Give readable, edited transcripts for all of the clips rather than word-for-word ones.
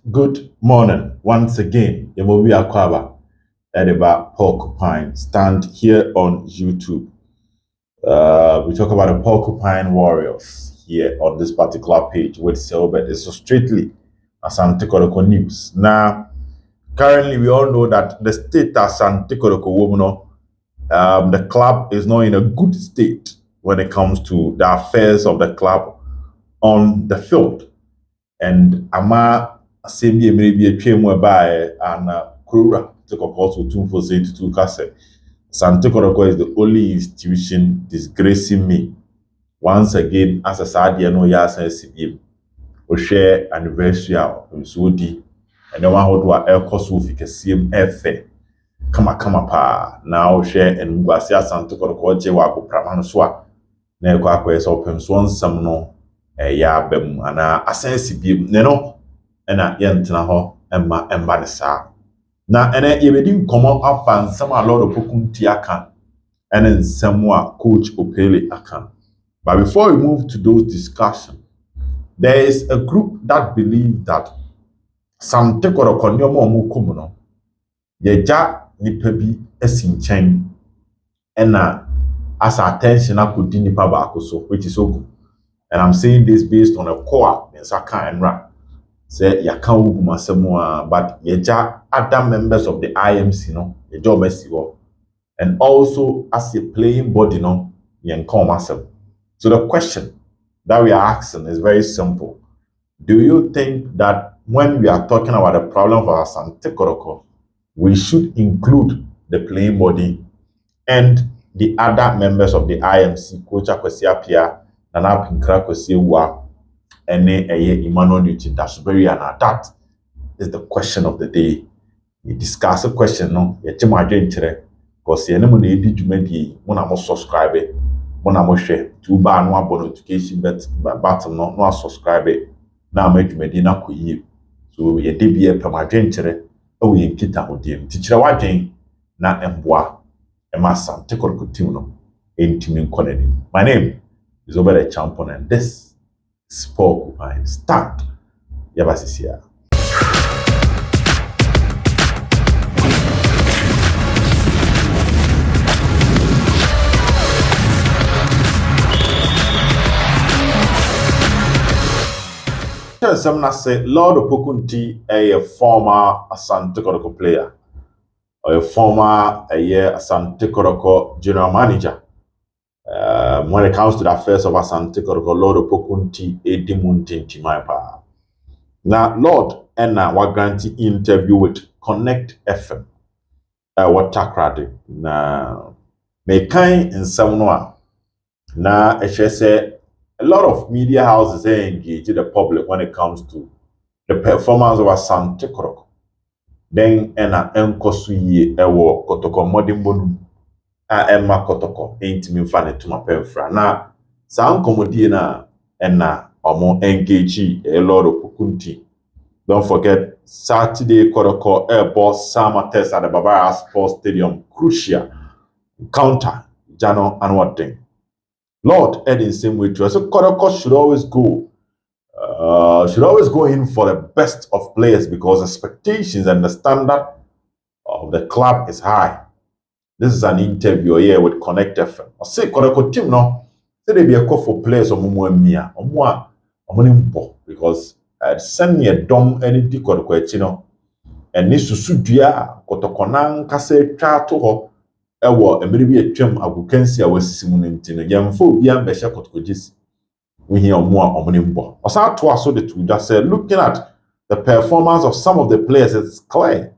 Good morning once again. Yemobi Akwaba, Ediba Porcupine. Stand here on YouTube. We talk about the Porcupine Warriors here on this particular page with Silbert. It's so strictly Asante Kotoko news. Now, currently we all know that the state Asante Kotoko Womuno, the club is not in a good state when it comes to the affairs of the club on the field. And Ama Assembly maybe a train whereby and Kura took a call to 2 Kase. Sante Kotoko is the only institution disgracing me. Once again, as a Sadia no Yas SCB, we share anniversary of Sudi, and the one who do a air cost with a CM Kama pa now share and Guasia Sante Kotoko Jewa Praman Swa. Neko Aquas open swan some no ya bem and a sense be no. Ena yentena ho emba ne saa na ene yebedi komo afa nsam a Lord Opoku Nti aka ene nsam a coach Opele aka. But before we move to those discussions, there is a group that believe that some take or konyomo omo kum no yeja nipa bi esi nchen ena as attention akodi nipa ba akoso, which is ogu. And I'm saying this based on a core in Saka and Ra. Say Yakau Masamoa, but Yeja other members of the IMC, no, your job is and also as a playing body, no, Yankom. So the question that we are asking is very simple. Do you think that when we are talking about the problem of Asante Kotoko, we should include the playing body and the other members of the IMC, Coach Akwesi Apia, Nana Pinkra Kwesi Uwa, and Emmanuel Newton Dashberry, and that is the question of the day. We discuss a question, no, because the enemy did you maybe when I'm subscribe it, when I'm share to ban one notification, but button no subscribe it. Now make you medina kuyi. So ye debia per my genture, oh, we kita odim. Teacher Wajin, na emboa, a massa, take or continuum, intimate quality. My name is over the champion, and this Porcupine start yabasisia. Some say Lord Opoku Nti a former Asante Kotoko player or a former Asante Kotoko general manager. When it comes to the affairs of Asante Kotoko, Lord Opoku Nti Edimunti Timaipa. Now, Lord, Enna wa granting interview with Connect FM. What takrade. Now, may kind in Samoa. Now, I shall say a lot of media houses engage the public when it comes to the performance of Asante Kotoko. Then, Enna Enkosuye Ewo Kotoko Modimbonu. Emma Kotoko ain't me fan to my penfra. Now, sound comedy na omo engage a lot of Opoku Nti. Don't forget Saturday Kotoko Airport summer test at the Barbara Sports Stadium. Crucial counter Jano and what thing. Lord Ed in same way too. So Kotoko should always go in for the best of players because expectations and the standard of the club is high. This is an interview here with Connect FM. I say Kotoko team no. Say they be a call for players or mia or because send me a dom any Kotoko chino. And this susudua Kotoko nan kase twa to ho. Ewo emiri bi atwam agukansi a wasisimu ntino. Yamfo bia mbehye Kotoko jisi. We hear omunimbo. Osa to aso the two just said looking at the performance of some of the players, it's clear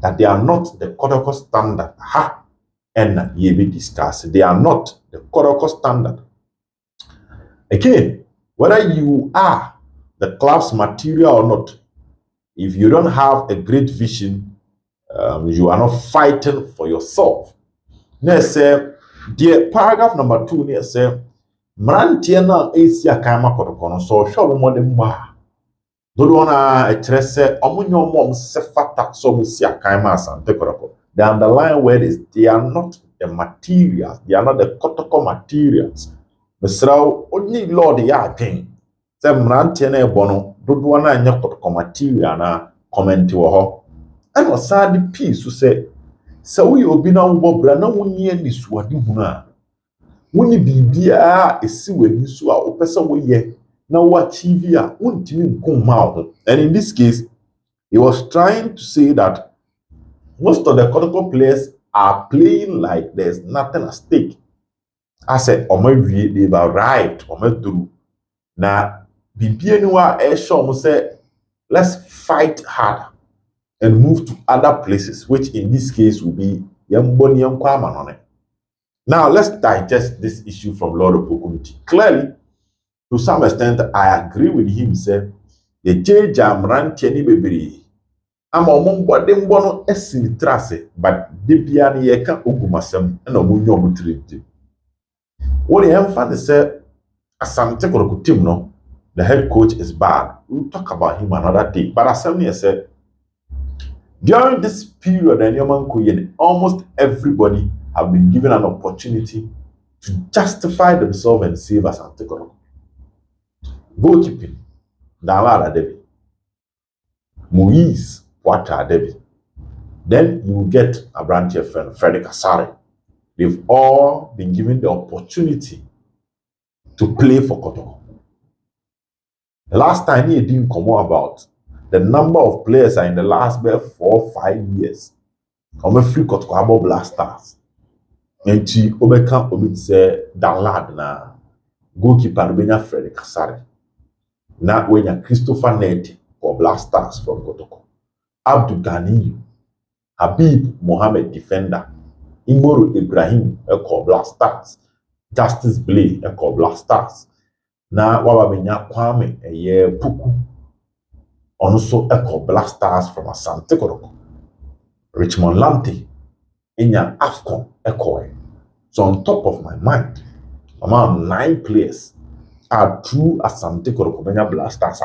that they are not the Kotoko standard. Ha! And ye be discussed. They are not the Kotoko standard. Again, whether you are the club's material or not, if you don't have a great vision, you are not fighting for yourself. Next, the paragraph number 2 near say, Mrantiana Asia Kama Kotoko, so show more than ba. Dodona a tresse, omunyo mom sefata so musia Kama Asante Kotoko. The underlying word is they are not the materials. They are not the Kotoko materials. Mesrao, only Lord ya thing. Say Mrantiana bono, dodoɔ no anyɛ kɔtɔkɔ material na comment wɔ hɔ ɛna ɔsan de pii so sɛ woyɛ obi na wobɔ bra na wonni anisoade hunu a wonni biribiara esi w'ani so a wopɛ sɛ woyɛ na woachieve a wontumi nko mma wo ho. And in this case he was trying to say that most of the Kotoko players are playing like there's nothing at stake. I said, they've arrived, through. Now, say, let's fight hard and move to other places, which in this case will be Yamboni Yankwaman. Now, let's digest this issue from Lord Opoku Nti. Clearly, to some extent, I agree with him, say, the J Jam ran Tieni Baby. I'm among what them bono essin trace, but Dipiani Yeka Ugumasem and Omunyo Mutriti. What the emphasis said, Asante Kotoko team, no, the head coach is bad. We'll talk about him another day. But Asante said, during this period, almost everybody have been given an opportunity to justify themselves and save Asante Kotoko. Goalkeeping, Dalara Debbie, Moise. David. Then you will get a branch of Frederick Asare. They've all been given the opportunity to play for Kotoko. The last time he didn't come about the number of players are in the last 4 or 5 years. I'm a free Kotoko Blasters. And to overcome Danlad na goalkeeper Benya Frederick Asare. Now when you Christopher Ned for Blasters from Kotoko. Abdul Ghani, Habib Mohammed defender, Imoro Ibrahim Eko Blasters, Justice Blay Eko Blasters. Na wababenya Kwame Puku also Eko Blasters from Asante Kotoko. Richmond Lante Inya Afcon Eko. So on top of my mind, among 9 players are true Asante Kotoko Benya Blasters.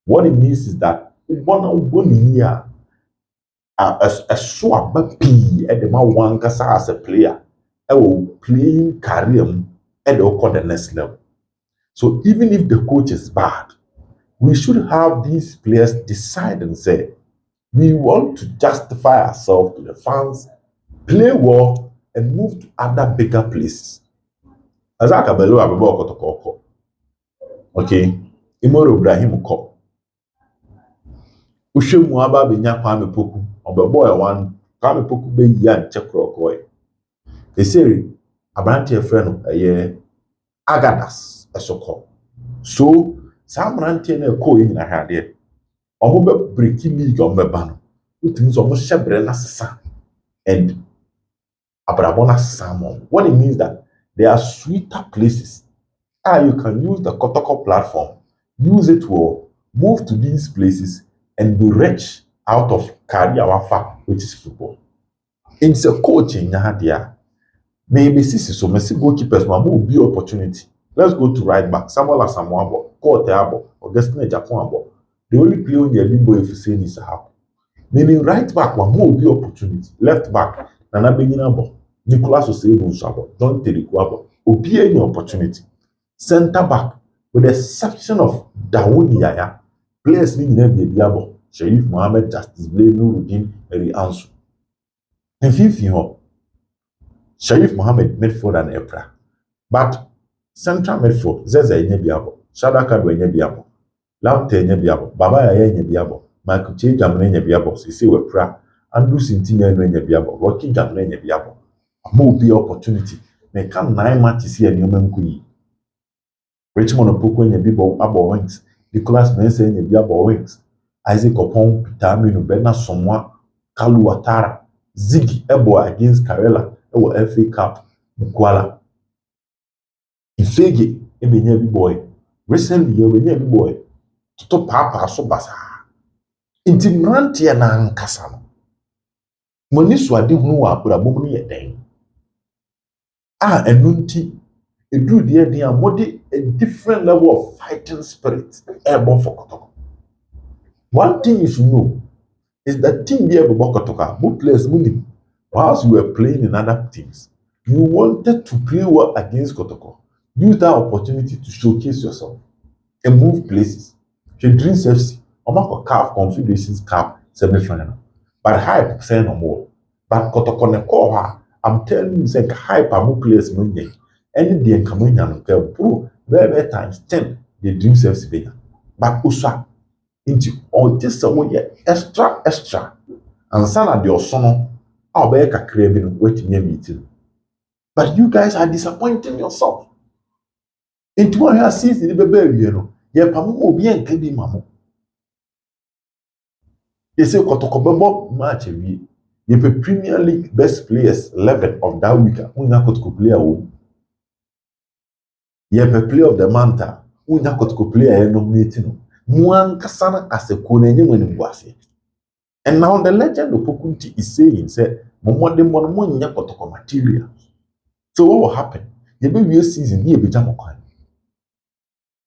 What it means is that one year a swap P at the one kasa as a player, I will playing career at the next level. So even if the coach is bad, we should have these players decide and say, we want to justify ourselves to the fans, play well, and move to other bigger places. As I can okay, Imoro Ibrahim Cup. Ushemu aba benya Kwame Poku obeboy one Kwame Poku be ya nchekrokoi eseri abrante efre no Agadas esoko so sam brante na ko yi na hade omo be break league omo be ba no utimi so omo shebre na sesa and abrabona salmon. What it means that there are sweeter places you can use the Kotoko platform, use it to move to these places and be rich out of career wafa, which is football. In the coaching, maybe so many goalkeepers will be opportunity. Let's go to right back. Samuel Asamoah, Court Abo, Augustine Japan. The only player on the limbo if you say is how. Maybe right back one more be opportunity. Left back, Nana Beninabo, Nicolas Osebo Sabo, John Terikuabo, Obi any opportunity. Center back, with the exception of Dawood Yaya, players need to be Diabo, Sharif Mohammed, Justice Blay, Nuruddin, Eri Ansu. And fifth, Sharif Mohammed midfield and Epra. But central midfield, Zeza Enyebiabo, Shadaka Enyebiabo, Lamte Enyebiabo, Baba Enyebiabo, Michael Che Jamne Enyebiabo, Sisi Wepra, Andrew Sintina Enyebiabo, Rocky Jamne Enyebiabo. More be opportunity. They come 9 matches here in Yomen. Richmond Opoku Nti abo wings, Nicholas Mense Nti abo wings, Isaac Opon, Peter Aminu, Bernard Somwa, Kalu Watara, Ziggy Ebo against Karela, Ewo FA Cup, Mukwala. Ifege Ebenye boy. Recently Ebenye boy. Toto papa so basa. Inti mrantie na nkasa no. Moni so ade hunu wa abrabom no ye den. Enunti do the a different level of fighting spirit airborne for Kotoko. One thing you should know is that team here about Kotoko, both players winning. Whilst you were playing in other teams, you wanted to play well against Kotoko. Use that opportunity to showcase yourself and move places. She Dreams FC, Omako CAF Confederations Cup semi-final. But hype say no more. But Kotoko ne call her. I'm telling you, say hype amu players money. Any day come in and bro, very times 10 the Dreams FC bigger. But Usa into all this someone extra. And sana the osono, I'll be a craving waiting near meeting. But you guys are disappointing yourself. Into one year season, the baby, you know, ye pamu obi en kebi mamo. They say Kotoko match we. Ye pe Premier League best players 11 of that week. Unya Kotoko player wo. Ye pe player of the month. Unya Kotoko player nominating. Muan kasana as a konenye when wase. And now the legend of Opoku Nti is saying, say, Momode Mono nya Kotoko material. So what will happen? You be a season here be jamokwan.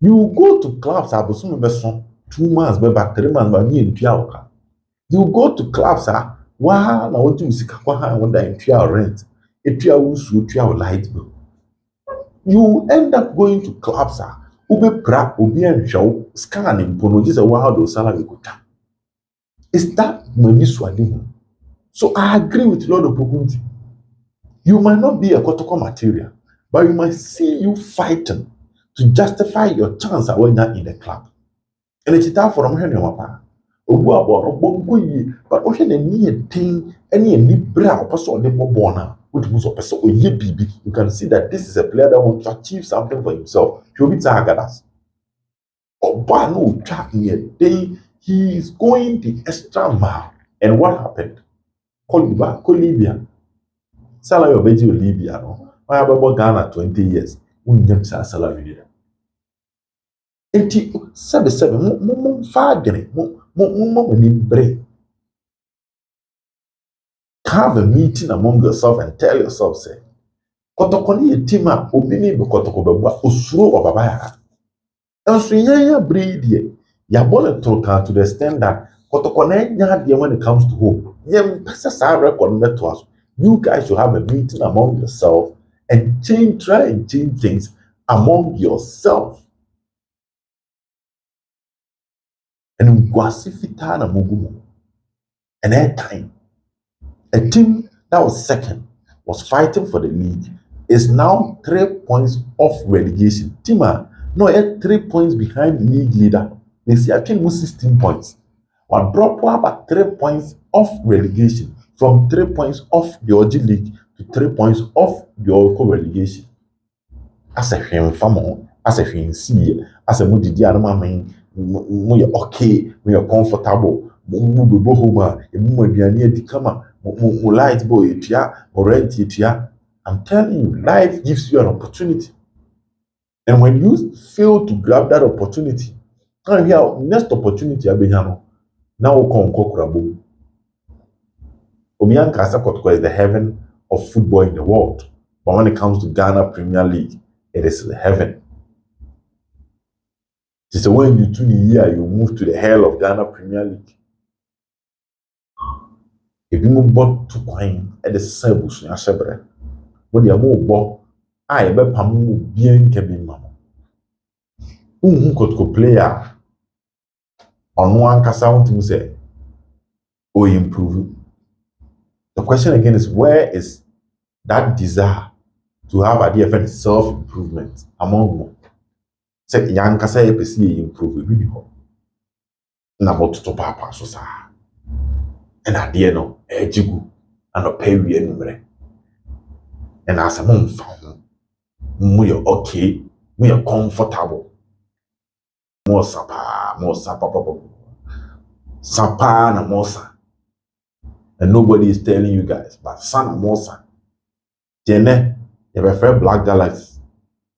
You go to clubs abosume beson 2 months back 3 months ba ni entua. You go to clubs wa na wodi musika kwa ha won da entua rent. Etua wusu etua light bill. You end up going to clubs ube pra obi enhwew scan impono just a wow do salary kuta. Is that money swadi? So I agree with Lord Opoku Nti. You might not be a Kotoko material, but you might see you fighting to justify your chance when you're in the club. And it's time for me wapa. But ocean and near thing, any libra or person the bona, which was a person or ye baby, you can see that this is a player that wants to achieve something for himself. He'll be Zagadas. Or Bano trap near day, he is going the extra mile. And what happened? Libya. Salary of Libya, no. I have about Ghana 20 years. Unyam sa salary. Enti 77 mo fagene mo ni bre. Have a meeting among yourself and tell yourself, say, Kotoko ni team up, obi ni be Kotoko beba osuro obaba ya. Enso ya breed ye. Ya bole troka to the extent that Kotoko na nya when it comes to hope. Yem pesa sa record to us. You guys should have a meeting among yourself and try and change things among yourself. And Guasifita na mugumo. And that time, a team that was second was fighting for the league is now 3 points off relegation. Tima, no, at 3 points behind the league leader. They see actually 16 points. Or drop about 3 points off relegation from 3 points off the OG league to 3 points off the Oko relegation. As a famo, as a see, as a moody diamond, we okay, we are comfortable. Light boy, I'm telling you, life gives you an opportunity. And when you fail to grab that opportunity, next opportunity, now come Kokrabo. Asante Kotoko is the heaven of football in the world. But when it comes to Ghana Premier League, it is heaven. So when you turn the year, you move to the hell of Ghana Premier League. If you move back to coin at the service, you are separate. When you are more, I be pamu bien kebi mama. Kotoko player on one kasa want to say, oh, improve. The question again is, where is that desire to have a different self-improvement among them? Say, young kasa epesi improve really hot. Na about to papa so sa. And at the end of ejigu and a pay we anywhere. And as a mom found, we are okay, we are comfortable. More sapa, sapa na mosa. And nobody is telling you guys, but sana mosa. Jene, you have a fair Black Galaxy.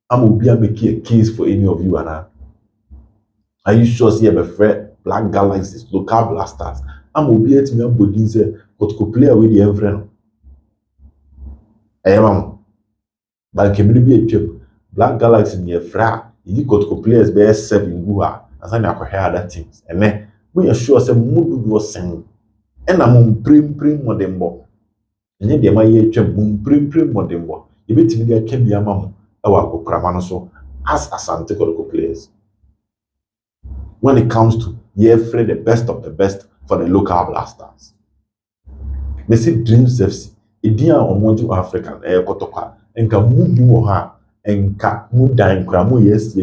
I'm will be making a case for any of you and are you sure you have a fair Black Galaxies, local blasters? I'm will be at me and body say, Kotoko player with the friend. Mama. But can be a trip. Black Galaxy near fra, you got to players be 7 Gua, as I never heard other teams. And then we are sure some mood was saying, and I'm prim modembo. And then the my year prim modembo. You bet me there can be a mamma, our Kramano so as Asante Kotoko players. when it comes to the best of the best for the local blasters. They say Dreams FC, Idia Omoju African, Kotoko, and Kamubu and Kamuda and Kramu, yes,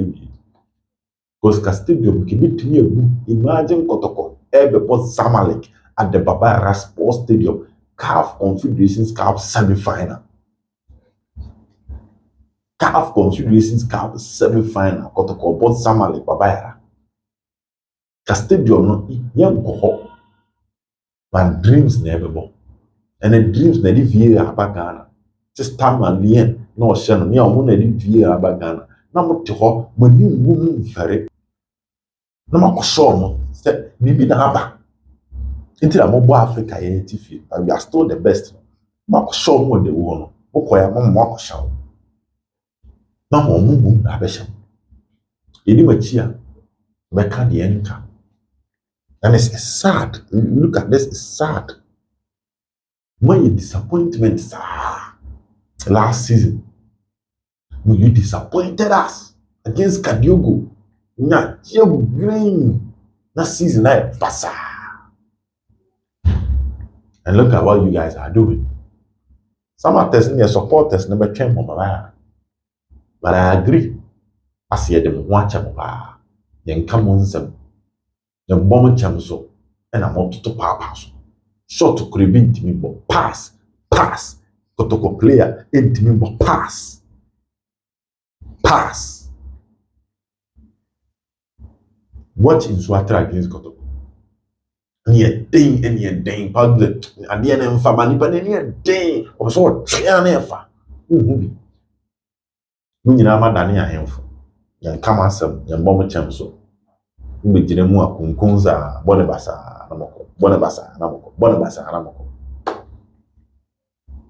because Castadium can be to you. Imagine Kotoko, before Zamalek at the Babara Sports Stadium, CAF Confederations Cup semi-final. CAF Confederations Cup semi-final, Kotoko, both Zamalek, Babara. Castadium, no, young cohort, but dreams never born. And the dreams na di vie aba Ghana. Just time and yen, no shan, near one na di vie aba Ghana. Na mo te ho, mo ni wu mfere. Na ma show mo, say bibi na aba. Inti na mo bo Africa ye tifi, we are still the best. Ma show mo de wo no. Mo ya mo shaw. Na mo mu abesha. Edi machi a beka de enka. And it's sad. Look at this, it's sad. When you disappointment last season, when you disappointed us against Kadiogo, na green that season like fasa. And look at what you guys are doing. Some are testing their supporters never came from around. But I agree. I see them watch them over. Then come on some. The moment so and I'm up to papa. Shot to could be intimate, but pass. Kotoko player intimate, but pass. Watch in Swatra against Kotoko. Near ding and near ding, public, and the end family, but near ding, or so, Trianefa. When you know, Madani, I am for young Kamasam, young Bomber Chamso. We did a more Kunkunza, Bonabasa, Bonabasa, Namoko.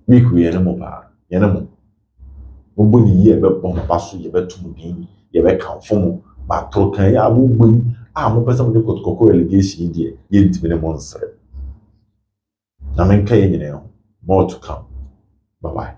We animal, Yanamo. Nobody ye bet bomb pass you bet to me, ye bet count for but Trokan, I will win. I'm a person of the Kotoko allegation, dear, ye to be a monster. I mean, more to come. Bye bye.